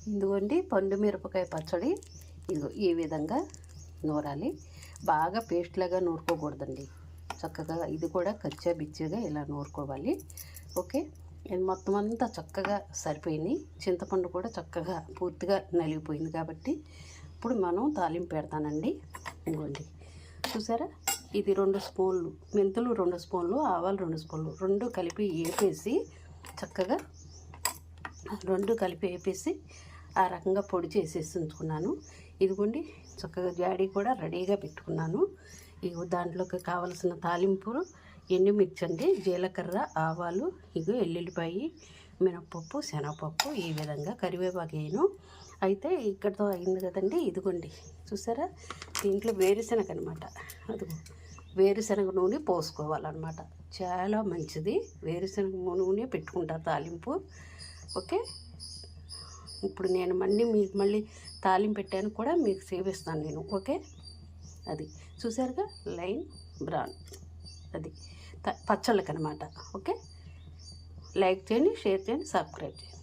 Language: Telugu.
ఇదిగోండి పండు మిరపకాయ పచ్చడి. ఇదిగో ఈ విధంగా నూరాలి. బాగా పేస్ట్ లాగా నూరుకోకూడదండి. చక్కగా ఇది కూడా కచ్చా బిచ్చిగా ఇలా నూరుకోవాలి. ఓకే, ఇది మొత్తం అంతా చక్కగా సరిపోయింది. చింతపండు కూడా చక్కగా పూర్తిగా నలిగిపోయింది కాబట్టి ఇప్పుడు మనం తాలింపు పెడతానండి. ఇదిగోండి చూసారా, ఇది 2 స్పూన్లు మెంతులు, 2 స్పూన్లు ఆవాలు, 2 స్పూన్లు, 2 కలిపి వేపేసి చక్కగా 2 కలిపి వేపేసి ఆ రకంగా పొడి చేసేసి ఉంచుకున్నాను. ఇదిగోండి చక్కగా జాడీ కూడా రెడీగా పెట్టుకున్నాను. ఇగో దాంట్లోకి కావలసిన తాలింపులు ఎండుమిర్చి అండి, జీలకర్ర, ఆవాలు, ఇగో ఎల్లుల్లిపాయి, మినపప్పు, శనగపప్పు, ఈ విధంగా కరివేపాకు వేయను. అయితే ఇక్కడితో అయింది కదండి. ఇదిగోండి చూసారా, దీంట్లో వేరుశనగ అనమాట. అదిగో వేరుశనగ నూనె పోసుకోవాలన్నమాట. చాలా మంచిది, వేరుశనగ నూనె పెట్టుకుంటారు తాలింపు. ఓకే, ఇప్పుడు నేను మళ్ళీ తాలింపు పెట్టాను కూడా మీకు చూపిస్తాను నేను. ఓకే, అది చూసారుగా లైన్ బ్రౌన్, అది పచ్చళ్ళకి అనమాట. ఓకే, లైక్ చేయండి, షేర్ చేయండి, సబ్స్క్రైబ్ చేయండి.